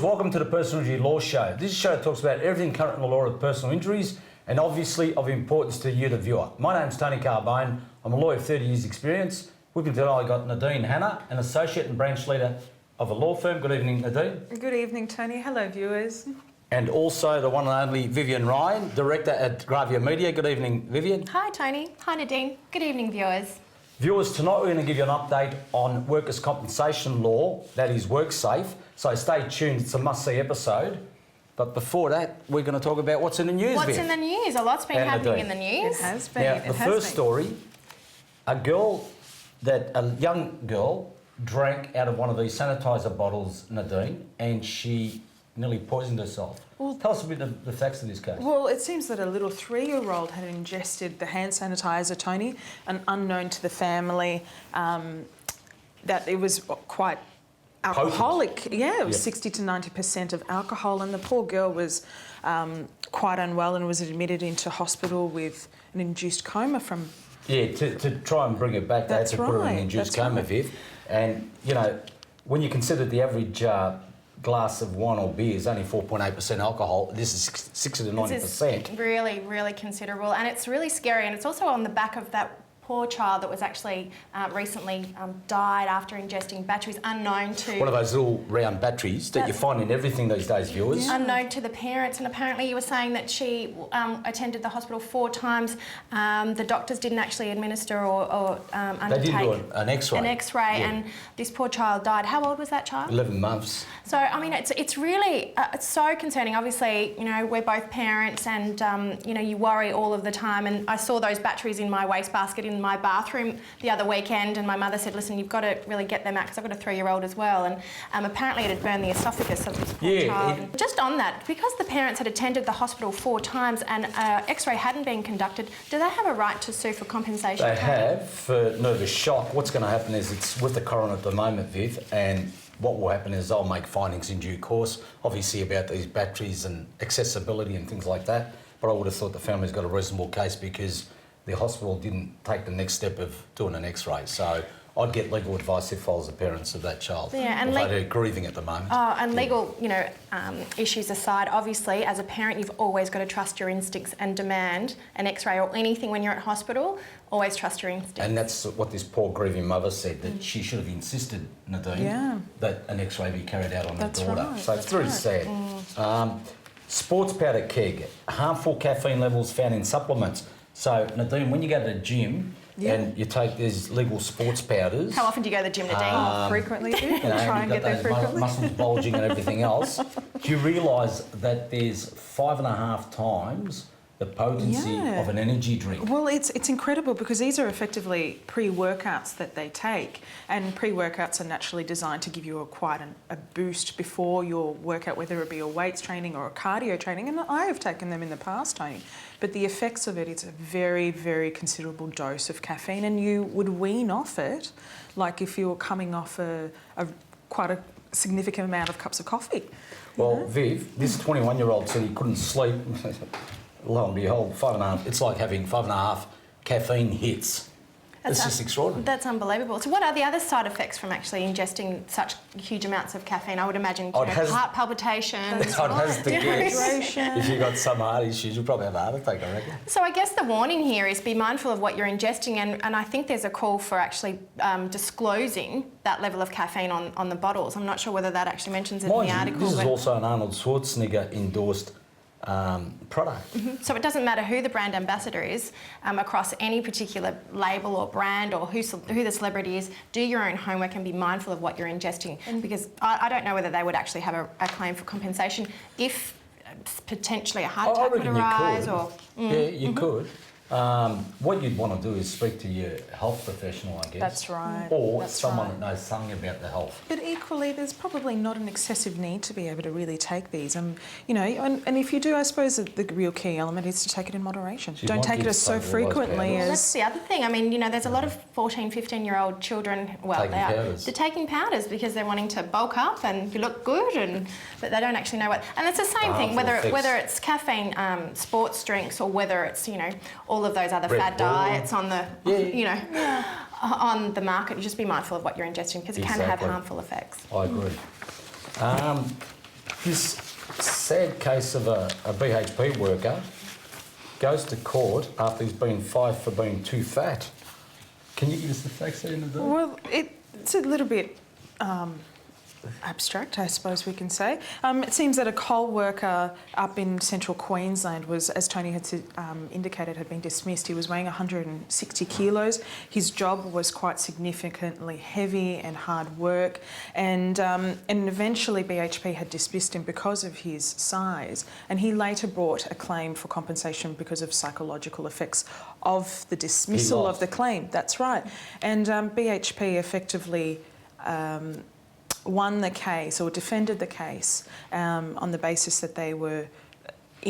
welcome to the Personal Injury Law Show. This show talks about everything current in the law of personal injuries and obviously of importance to you, the viewer. My name's Tony Carbone. I'm a lawyer of 30 years experience. With me today I've got Nardine Hanna, an associate and branch leader of a law firm. Good evening, Nadine. Good evening, Tony. Hello, viewers. And also the one and only Vivian Ryan, director at Gravia Media. Good evening, Vivian. Hi, Tony. Hi, Nadine. Good evening, viewers. Viewers, tonight we're going to give you an update on workers' compensation law, that is WorkSafe. So stay tuned, it's a must-see episode. But before that, we're going to talk about what's in the news, What's Viv. in the news? A lot's been happening in the news. It has been. Now, the first story, a young girl drank out of one of these sanitiser bottles, Nadine, and she nearly poisoned herself. Well, tell us a bit of the facts of this case. Well, it seems that a little 3-year-old had ingested the hand sanitiser, Tony, and unknown to the family, that it was quite alcoholic. Potent. Yeah, it was 60 to 90% of alcohol, and the poor girl was quite unwell and was admitted into hospital with an induced coma from... Yeah, to try and bring her back, they had to put her in an induced coma, Viv. And, you know, when you consider the average glass of wine or beer is only 4.8% alcohol, this is 60 to 90%. This is really, really considerable. And it's really scary. And it's also on the back of that poor child that was actually recently died after ingesting batteries unknown to... One of those little round batteries that you find in everything these days, viewers. Yeah. Unknown to the parents, and apparently you were saying that she attended the hospital 4 times. The doctors didn't actually administer or undertake... They did do an X-ray. An X-ray, and this poor child died. How old was that child? 11 months. So, I mean, it's really, it's so concerning. Obviously, you know, we're both parents and, you know, you worry all of the time. And I saw those batteries in my wastebasket in my bathroom the other weekend, and my mother said, listen, you've got to really get them out, because I've got a 3-year-old as well. And apparently it had burned the esophagus of this poor child. Just on that, because the parents had attended the hospital 4 times and X-ray hadn't been conducted, do they have a right to sue for compensation? They have for nervous shock. What's going to happen is it's with the coroner at the moment, Viv, and what will happen is they'll make findings in due course, obviously about these batteries and accessibility and things like that. But I would have thought the family's got a reasonable case because the hospital didn't take the next step of doing an X-ray. So I'd get legal advice if I was the parents of that child. Yeah, and they're grieving at the moment. Oh, and legal, you know, issues aside, obviously, as a parent, you've always got to trust your instincts and demand an X-ray or anything when you're at hospital. Always trust your instincts. And that's what this poor grieving mother said, that she should have insisted, Nadine, that an X-ray be carried out on her daughter. Right. So it's very sad. Sports powder keg, harmful caffeine levels found in supplements. So, Nadine, when you go to the gym and you take these legal sports powders... How often do you go to the gym, Nadine? Frequently, do you? You know, Try and get there frequently. Muscles bulging and everything else. Do you realise that there's 5.5 times the potency of an energy drink? Well, it's incredible because these are effectively pre-workouts that they take, and pre-workouts are naturally designed to give you quite a boost before your workout, whether it be a weights training or a cardio training, and I have taken them in the past, Tony. But the effects of it's a very, very considerable dose of caffeine, and you would wean off it like if you were coming off quite a significant amount of cups of coffee. Well, Viv, this 21-year-old said he couldn't sleep. Lo and behold, 5.5. It's like having 5.5 caffeine hits. It's just extraordinary. That's unbelievable. So what are the other side effects from actually ingesting such huge amounts of caffeine? I would imagine heart palpitations. I'd have to guess. If you've got some heart issues, you'll probably have a heart attack, I reckon. So I guess the warning here is be mindful of what you're ingesting, and I think there's a call for actually disclosing that level of caffeine on the bottles. I'm not sure whether that actually mentions it in the article. This is also an Arnold Schwarzenegger endorsed product. So it doesn't matter who the brand ambassador is across any particular label or brand or who the celebrity is. Do your own homework and be mindful of what you're ingesting, because I don't know whether they would actually have a claim for compensation if potentially a heart attack would arise. You could. What you'd want to do is speak to your health professional, I guess. That's right. Or someone that knows something about the health. But equally, there's probably not an excessive need to be able to really take these. You know, and if you do, I suppose the real key element is to take it in moderation. So don't take it as so frequently as... Well, that's the other thing. I mean, you know, there's a lot of 14, 15-year-old children, they're taking powders because they're wanting to bulk up and you look good, but they don't actually know what... And it's the same thing, whether it's caffeine sports drinks or whether it's, you know, all of those other fad diets on the, on the market. You just be mindful of what you're ingesting because it can have harmful effects. I agree. This sad case of a BHP worker goes to court after he's been fined for being too fat. Can you give us the facts there, Nardine? Well, it's a little bit abstract, I suppose we can say. It seems that a coal worker up in central Queensland was, as Tony had indicated, had been dismissed. He was weighing 160 kilos. His job was quite significantly heavy and hard work, and eventually BHP had dismissed him because of his size, and he later brought a claim for compensation because of psychological effects of the dismissal of the claim. That's right. And BHP effectively won the case or defended the case on the basis that they were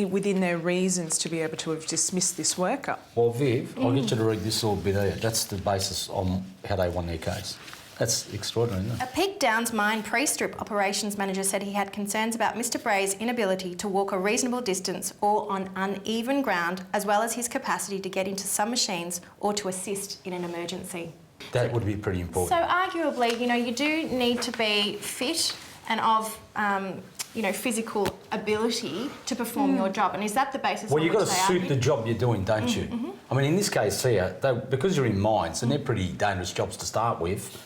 within their reasons to be able to have dismissed this worker. Well, Viv, I'll get you to read this little bit here. That's the basis on how they won their case. That's extraordinary, isn't it? A Peak Downs mine pre-strip operations manager said he had concerns about Mr Bray's inability to walk a reasonable distance or on uneven ground, as well as his capacity to get into some machines or to assist in an emergency. That would be pretty important. So arguably, you know, you do need to be fit and of, you know, physical ability to perform your job. And is that the basis Well, on you've got which to they suit argue? the job you're doing, don't you? I mean, in this case here, because you're in mines, and they're pretty dangerous jobs to start with,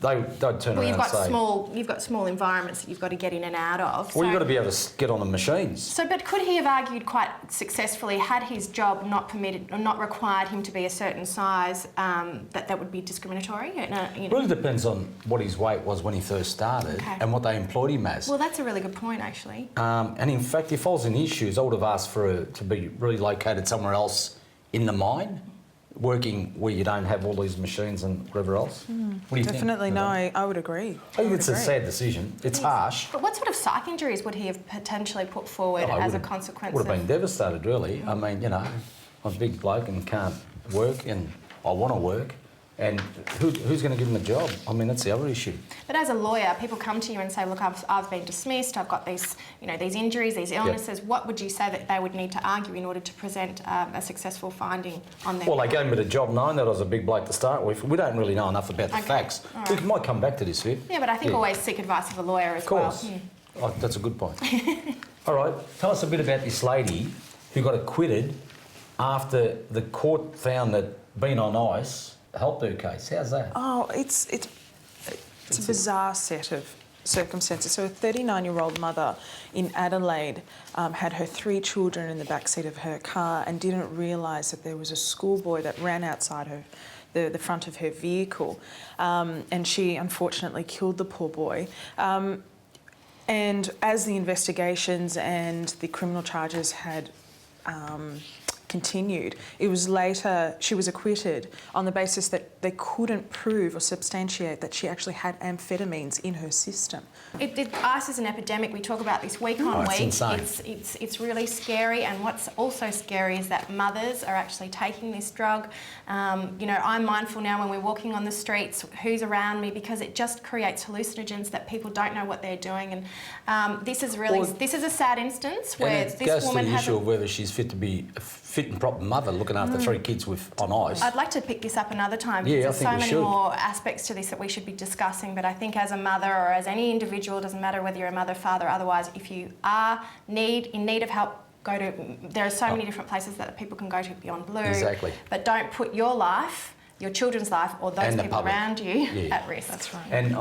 they'd turn Well, around and say... you've got small environments that you've got to get in and out of. Well, you've So- got to be able to get on the machines. So, but could he have argued quite successfully, had his job not permitted or not required him to be a certain size, that would be discriminatory? You know? It really depends on what his weight was when he first started and what they employed him as. Well, that's a really good point, actually. And in fact, if I was in his shoes, I would have asked to be relocated somewhere else in the mine, working where you don't have all these machines and whatever else. What do you Definitely, think? no, I would agree. I think it's a sad decision. It's harsh. But what sort of psych injuries would he have potentially put forward I as a would've- consequence Would have of... been devastated, really. I mean, you know, I'm a big bloke and can't work, and I want to work. And who's going to give him a job? I mean, that's the other issue. But as a lawyer, people come to you and say, look, I've been dismissed, I've got these, you know, these injuries, these illnesses. What would you say that they would need to argue in order to present a successful finding on their... Well, they gave me the job knowing that I was a big bloke to start with. We don't really know enough about the facts. All We right. might come back to this, Viv. Yeah, but I think always seek advice of a lawyer as well. Of course. Oh, that's a good point. All right, tell us a bit about this lady who got acquitted after the court found that being on ice helped her case. How's that? Oh, it's a bizarre set of circumstances. So a 39-year-old mother in Adelaide had her 3 children in the backseat of her car and didn't realise that there was a schoolboy that ran outside the front of her vehicle, and she unfortunately killed the poor boy. And as the investigations and the criminal charges had continued, it was later she was acquitted on the basis that they couldn't prove or substantiate that she actually had amphetamines in her system. Ice is an epidemic. We talk about this week on it's week. insane. It's really scary, and what's also scary is that mothers are actually taking this drug. You know, I'm mindful now when we're walking on the streets, who's around me, because it just creates hallucinogens that people don't know what they're doing. And this is a sad instance where and it this goes woman to the has. issue of whether she's fit to be a fit and proper mother looking after 3 kids on ice. I'd like to pick this up another time Yeah, because I think there's so we many should. more aspects to this that we should be discussing. But I think as a mother or as any individual, it doesn't matter whether you're a mother, father, otherwise, if you are in need of help, there are so many different places that people can go to beyond blue. Exactly. But don't put your life, your children's life, or those And the people public. around you at risk. That's right. And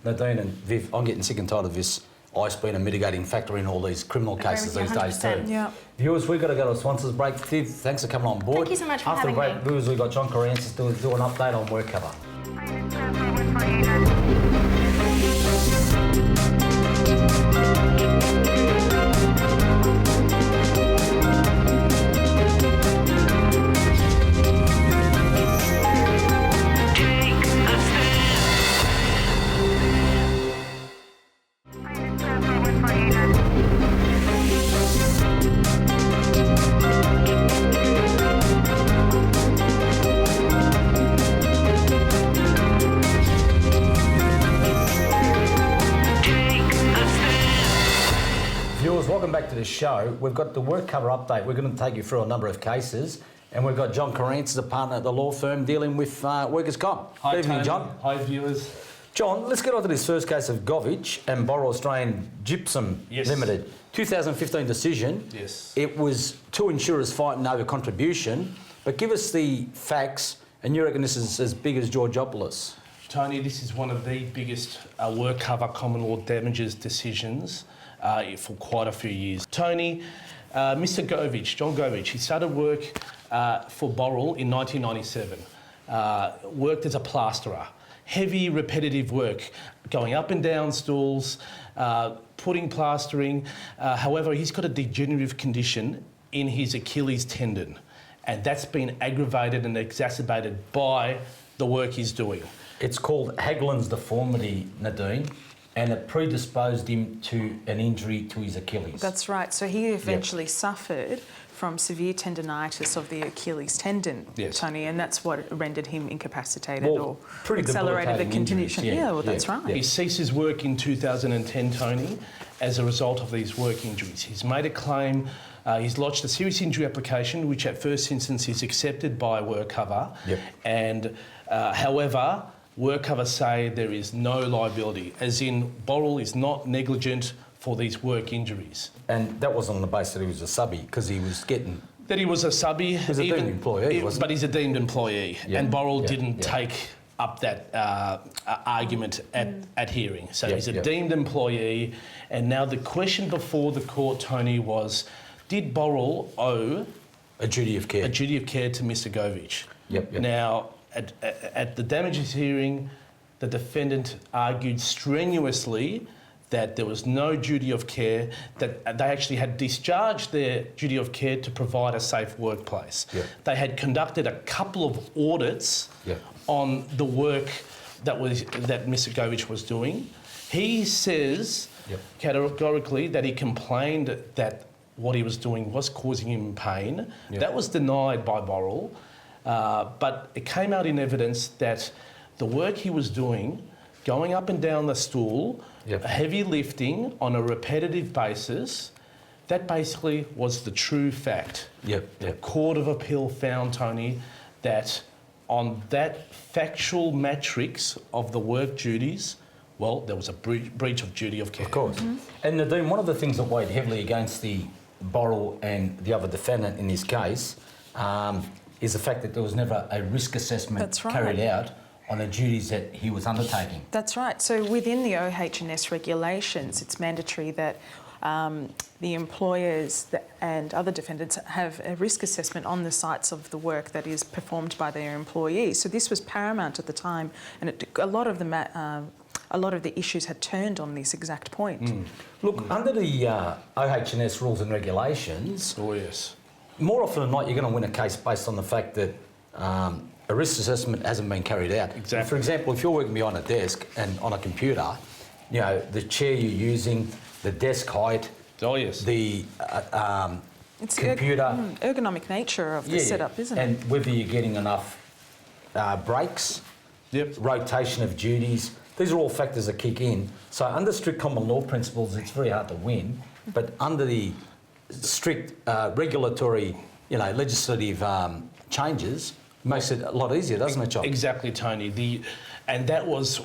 Nadine and Viv, I'm getting sick and tired of this ice being a mitigating factor in all these criminal cases with you these days too. 100%. Yeah. Viewers, we've got to go to a sponsors break. Viv, thanks for coming on board. Thank you so much for After having the break, me. viewers, we've got John Karantzis doing an update on Workcover. Viewers, welcome back to the show. We've got the Workcover update. We're going to take you through a number of cases, and we've got John Karantzis, a partner at the law firm, dealing with workers' comp. Hi, Good evening, Tony. John. Hi, viewers. John, let's get on to this first case of Govic and Boral Australian Gypsum Yes. Limited. 2015 decision. Yes. It was two insurers fighting over contribution, but give us the facts, and you reckon this is as big as Georgopoulos? Tony, this is one of the biggest work cover common law damages decisions for quite a few years. Tony, Mr. Govic, John Govic, he started work for Boral in 1997. Worked as a plasterer. Heavy, repetitive work, going up and down stools, putting plastering. However, he's got a degenerative condition in his Achilles tendon, and that's been aggravated and exacerbated by the work he's doing. It's called Hageland's deformity, Nadine, and it predisposed him to an injury to his Achilles. That's right. So he eventually suffered from severe tendinitis of the Achilles tendon, Yes. Tony, and that's what rendered him incapacitated Well, or pretty accelerated the debilitating continuation. injuries, Yeah, well, that's right. He ceases work in 2010, Tony, as a result of these work injuries. He's made a claim, he's lodged a serious injury application, which at first instance is accepted by Workcover. Yep. And however, Workcover say there is no liability, as in Boral is not negligent for these work injuries. And that wasn't on the basis that he was a subby, because he was getting... That he was a subby. He's a deemed employee, wasn't he? But he's a deemed employee, Yeah. and Boral Yeah. didn't Yeah. take up that argument at hearing. So Yeah. he's a Yeah. deemed employee, and now the question before the court, Tony, was, did Boral owe A duty of care. a duty of care to Mr. Govic? Yep. Now, at the damages hearing, the defendant argued strenuously that there was no duty of care, that they actually had discharged their duty of care to provide a safe workplace. Yep. They had conducted a couple of audits Yep. on the work that Mr. Govic was doing. He says Yep. categorically that he complained that what he was doing was causing him pain. Yep. That was denied by Boral, but it came out in evidence that the work he was doing, going up and down the stool, Yep. heavy lifting on a repetitive basis, that basically was the true fact. Yep. The Yep. Court of Appeal found, Tony, that on that factual matrix of the work duties, well, there was a breach of duty of care. Of course. And Nadine, one of the things that weighed heavily against the Boral and the other defendant in this case is the fact that there was never a risk assessment That's right. carried out on the duties that he was undertaking. That's right. So within the OH&S regulations, it's mandatory that the employers and other defendants have a risk assessment on the sites of the work that is performed by their employees. So this was paramount at the time, and a lot of the issues had turned on this exact point. Look, under the OH&S rules and regulations, Oh, yes. more often than not, you're going to win a case based on the fact that a risk assessment hasn't been carried out. Exactly. For example, if you're working behind a desk and on a computer, you know, the chair you're using, the desk height, Oh, yes. the It's computer... ergonomic nature of the setup, isn't it? And whether you're getting enough breaks, Yep. rotation of duties, these are all factors that kick in. So under strict common law principles, it's very hard to win, but under the strict regulatory, legislative changes, makes it a lot easier, doesn't it, John? Exactly, Tony. And that was,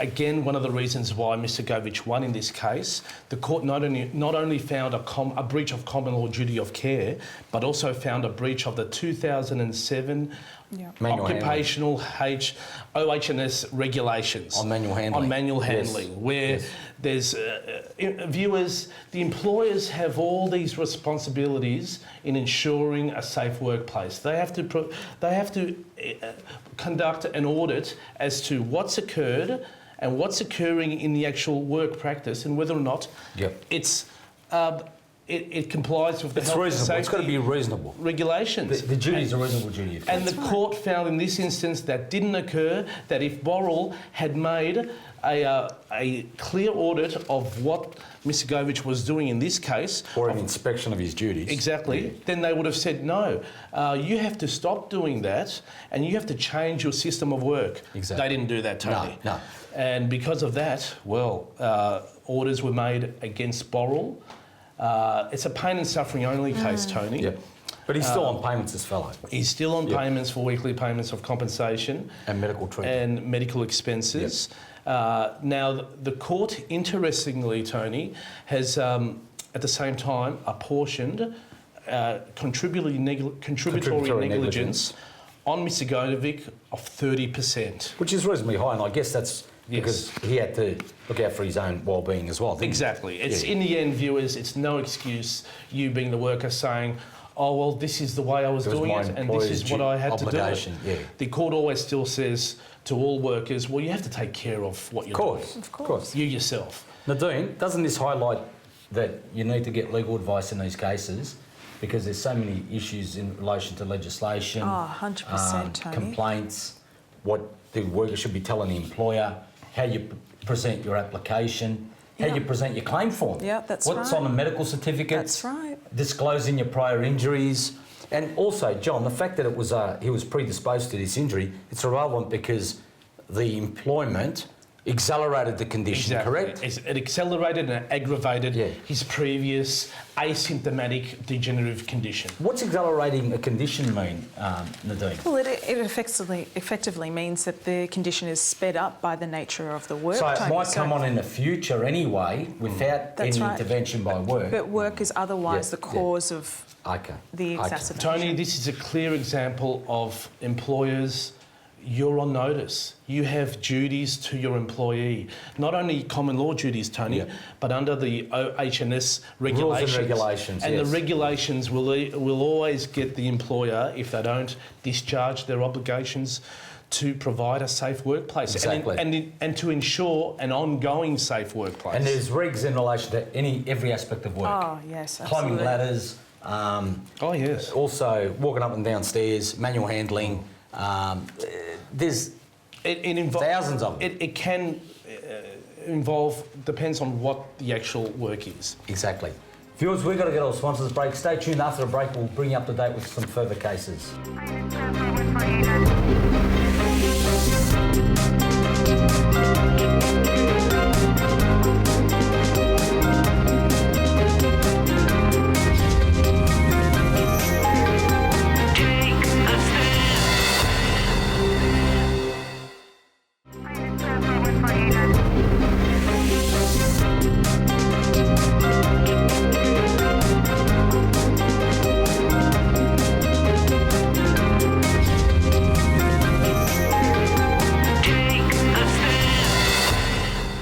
again, one of the reasons why Mr. Govic won in this case. The court not only found a breach of common law duty of care, but also found a breach of the 2007 Manual occupational OH&S regulations On manual handling. On manual Yes. handling, where Yes. there's viewers, the employers have all these responsibilities in ensuring a safe workplace. They have to conduct an audit as to what's occurred and what's occurring in the actual work practice, and whether or not Yep. it complies with the It's health and reasonable. It's got to safety be reasonable. regulations. The duty is a reasonable duty of care. And the court found in this instance that didn't occur, that if Boral had made a clear audit of what Mr. Govic was doing in this case, Or an inspection of his duties. exactly, then they would have said, no, you have to stop doing that and you have to change your system of work. Exactly. They didn't do that, Tony. No. And because of that, orders were made against Boral. It's a pain and suffering only case, Tony. Yep. But he's still on payments, this fellow. He's still on Yep. payments for weekly payments of compensation And medical treatment. and medical expenses. Now, the court, interestingly, Tony, has at the same time apportioned contributory negligence on Mr. Govic of 30%. Which is reasonably high, and I guess that's because he had to look out for his own well-being as well, didn't Exactly. he? It's in the end, viewers, it's no excuse, you being the worker, saying, oh, well, this is the way I was doing it and this is what I had to do. Yeah. The court always still says to all workers, well, you have to take care of what you're doing. Of course. You yourself. Nadine, doesn't this highlight that you need to get legal advice in these cases because there's so many issues in relation to legislation, 100%, Tony. complaints, what the worker should be telling the employer, how you present your application, how you present your claim form. Yeah, that's What's right. on the medical certificates. That's right. Disclosing your prior injuries. And also, John, the fact that it was he was predisposed to this injury, it's irrelevant because the employment accelerated the condition, correct? It accelerated and aggravated his previous asymptomatic degenerative condition. What's accelerating a condition mean, Nadine? Well, it effectively means that the condition is sped up by the nature of the work. So it Tony. might come on in the future anyway without That's any right. intervention by work. But work is otherwise Yeah, the cause of the exacerbation. Tony, this is a clear example of employers, you're on notice. You have duties to your employee. Not only common law duties, Tony, but under the OH&S regulations. Rules and regulations, And the regulations will always get the employer, if they don't discharge their obligations, to provide a safe workplace. Exactly. And to ensure an ongoing safe workplace. And there's regs in relation to every aspect of work. Oh, yes, absolutely. Climbing ladders. Oh, yes. Also, walking up and down stairs, manual handling. There's thousands of them. It can involve, depends on what the actual work is. Exactly. Viewers, we've got to get our sponsors break. Stay tuned. After the break, we'll bring you up to date with some further cases.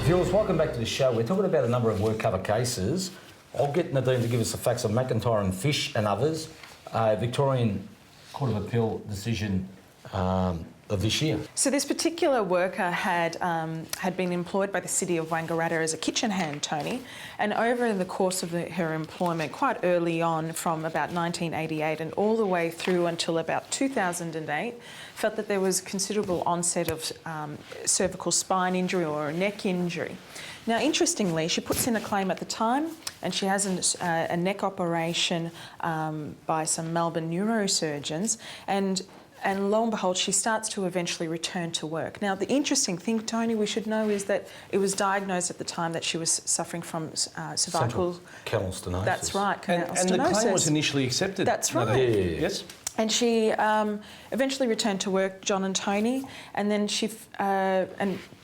Viewers, welcome back to the show. We're talking about a number of Workcover cases. I'll get Nadine to give us the facts of McIntyre and Fish and others. Victorian Court of Appeal decision of this year. So this particular worker had been employed by the city of Wangaratta as a kitchen hand, Tony, and over the course of her employment, quite early on, from about 1988 and all the way through until about 2008, felt that there was considerable onset of cervical spine injury or a neck injury. Now, interestingly, she puts in a claim at the time, and she has a neck operation by some Melbourne neurosurgeons, and lo and behold, she starts to eventually return to work. Now, the interesting thing, Tony, we should know is that it was diagnosed at the time that she was suffering from cervical... Canal stenosis. That's right, canal stenosis. And the claim was initially accepted. That's right. Yes. And she eventually returned to work, John and Tony, and then she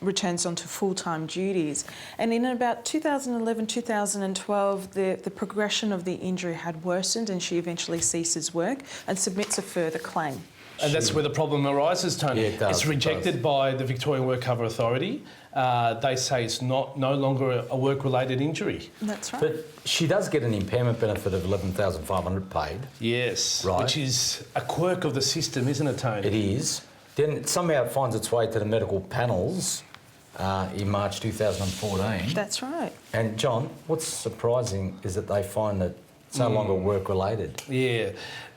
returns onto full-time duties. And in about 2011, 2012, the progression of the injury had worsened, and she eventually ceases work and submits a further claim. And that's where the problem arises, Tony. Yeah, it does, it's rejected by the Victorian Workcover Authority. They say it's no longer a work-related injury. That's right. But she does get an impairment benefit of $11,500 paid. Yes, Right. which is a quirk of the system, isn't it, Tony? It is. Then somehow it finds its way to the medical panels in March 2014. That's right. And John, what's surprising is that they find that it's no longer work-related. Yeah.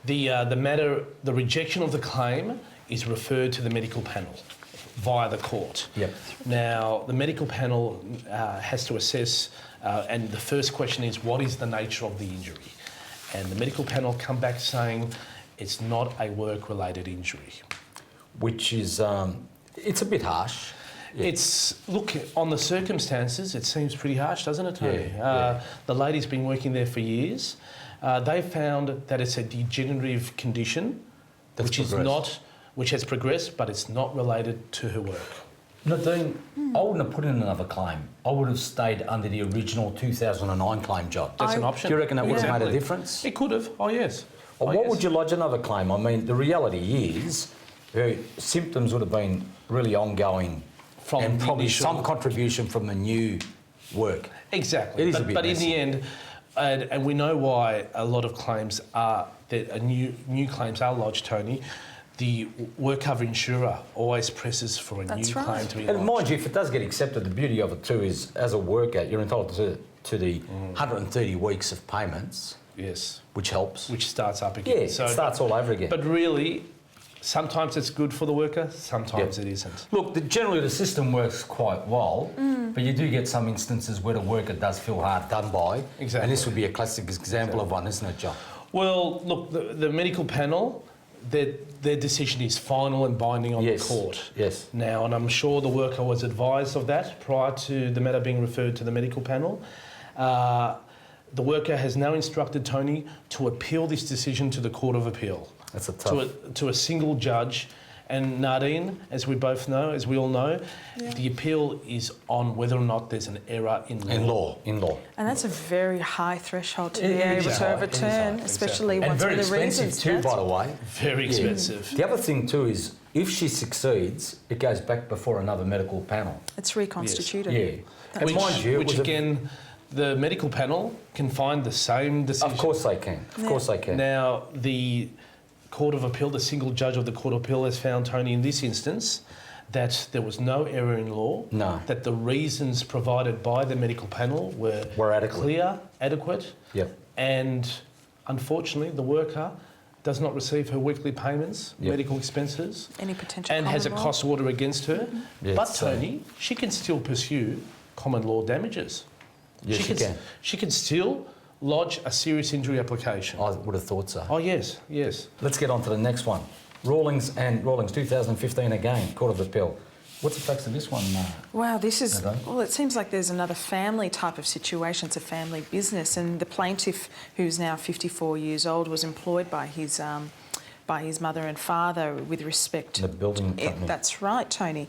The rejection of the claim is referred to the medical panel via the court. Yep. Now, the medical panel has to assess, and the first question is, what is the nature of the injury? And the medical panel come back saying it's not a work-related injury. Which is, it's a bit harsh. Yeah. Look, on the circumstances, it seems pretty harsh, doesn't it, Tony? Yeah. The lady's been working there for years. They found that it's a degenerative condition, which has progressed, but it's not related to her work. Nadine, I wouldn't have put in another claim. I would have stayed under the original 2009 claim job. That's an option. Do you reckon that would have made a Exactly. difference? It could have. Oh, yes. Or Oh, what yes. would you lodge another claim? I mean, the reality is, her symptoms would have been really ongoing, From and the probably initial- some contribution from the new work. Exactly. It is a but bit but in messy. the end, and we know why a lot of claims are, that new claims are lodged, Tony. The Workcover insurer always presses for a That's new right. claim to be And lodged. mind you, if it does get accepted, the beauty of it too is, as a worker, you're entitled to the 130 weeks of payments, Yes. which helps. Which starts up again. Yeah, it starts all over again. But really, sometimes it's good for the worker, sometimes Yep. it isn't. Look, generally the system works quite well, but you do get some instances where the worker does feel hard done by. Exactly. And this would be a classic example of one, isn't it, John? Well, look, the medical panel, their decision is final and binding on Yes, the court. yes. Now, and I'm sure the worker was advised of that prior to the matter being referred to the medical panel. The worker has now instructed Tony to appeal this decision to the Court of Appeal. That's a tough... To a single judge. And Nardine, as we both know, as we all know, the appeal is on whether or not there's an error in law. In law. And that's a very high threshold to be It able is to high, overturn, it is especially And once very with the expensive reasons. too, That's- by the way. Very expensive. The other thing too is, if she succeeds, it goes back before another medical panel. It's reconstituted. Yeah. And Which, mind you, it which was again, the medical panel can find the same decision. of course they can. Of course they can. Now, the Court of Appeal, the single judge of the Court of Appeal has found, Tony, in this instance, that there was no error in law. No. That the reasons provided by the medical panel were adequate. clear, adequate. Yep. And unfortunately, the worker does not receive her weekly payments, Yep. medical expenses, Any potential and has a common law? cost order against her. Yeah, But, so- Tony, she can still pursue common law damages. Yes, she can. She can still lodge a serious injury application. I would have thought so. Oh, yes, yes. Let's get on to the next one. Rawlings 2015 again, Court of Appeal. What's the facts of this one? Wow, this is, Okay. well, it seems like there's another family type of situation. It's a family business, and the plaintiff, who's now 54 years old, was employed by his mother and father with respect to... The building company. That's right, Tony.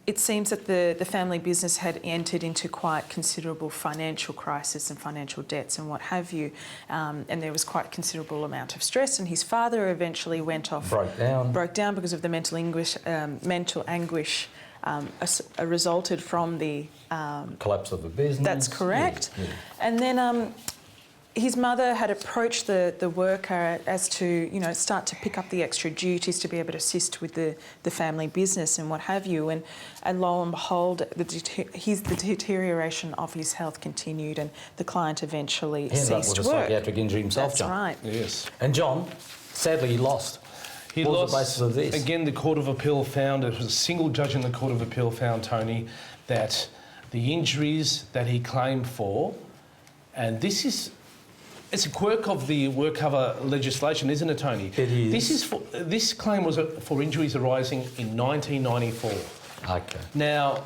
It seems that the family business had entered into quite considerable financial crisis and financial debts and what have you, and there was quite considerable amount of stress, and his father eventually went off... Broke down because of the mental anguish resulted from the... Collapse of the business. That's correct. Yeah. And then his mother had approached the worker as to, you know, start to pick up the extra duties to be able to assist with the family business and what have you. And lo and behold, the deterioration of his health continued, and the client eventually He ended up ceased with a work. psychiatric injury himself, That's John. right. Yes. And John, sadly, he lost. He What was lost. the basis of this? Again, the Court of Appeal found, it was a single judge in the Court of Appeal found, Tony, that the injuries that he claimed for, and this is... It's a quirk of the Workcover legislation, isn't it, Tony? It is. This claim was for injuries arising in 1994. Okay. Now,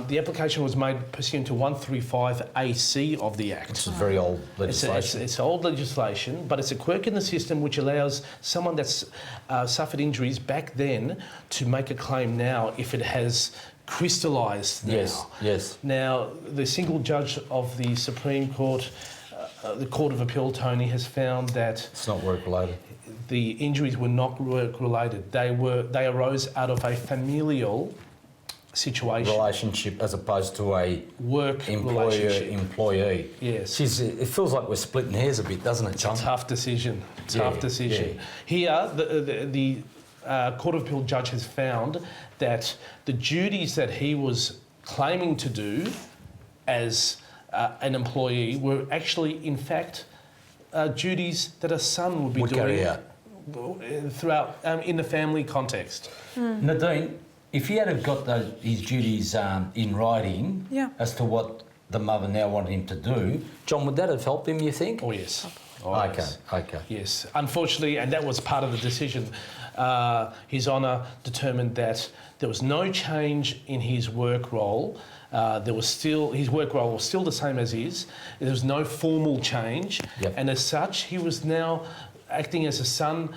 the application was made pursuant to 135AC of the Act. This is very old legislation. It's old legislation, but it's a quirk in the system which allows someone that's suffered injuries back then to make a claim now if it has crystallised now. Yes, yes. Now, the single judge of the Supreme Court, the Court of Appeal, Tony, has found that It's not work-related. the injuries were not work-related. They arose out of a familial situation. Relationship as opposed to a Work relationship. employer-employee. Yes. Jeez, it feels like we're splitting hairs a bit, doesn't it, John? Tough decision. Tough Yeah, decision. yeah. Here, the Court of Appeal judge has found that the duties that he was claiming to do as an employee were actually, in fact, duties that a son would be Would doing carry out. throughout in the family context. Nadine, if he had have got his duties in writing Yeah. as to what the mother now wanted him to do, John, would that have helped him, you think? Oh, yes. Okay, Yes. okay. Yes, unfortunately, and that was part of the decision. His Honour determined that there was no change in his work role. His work role was still the same as his. There was no formal change, Yep. and as such, he was now acting as a son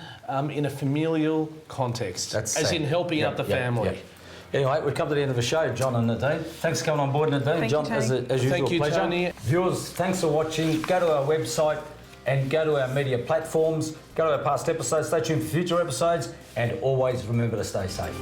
in a familial context, That's as sad. in helping Yep, out the yep, family. yep. Anyway, we've come to the end of the show, John and Nardine. Thanks for coming on board, Nardine. Thank John, you, as Tony. usual, Thank you, pleasure. Tony. Viewers, thanks for watching. Go to our website and go to our media platforms. Go to our past episodes. Stay tuned for future episodes. And always remember to stay safe.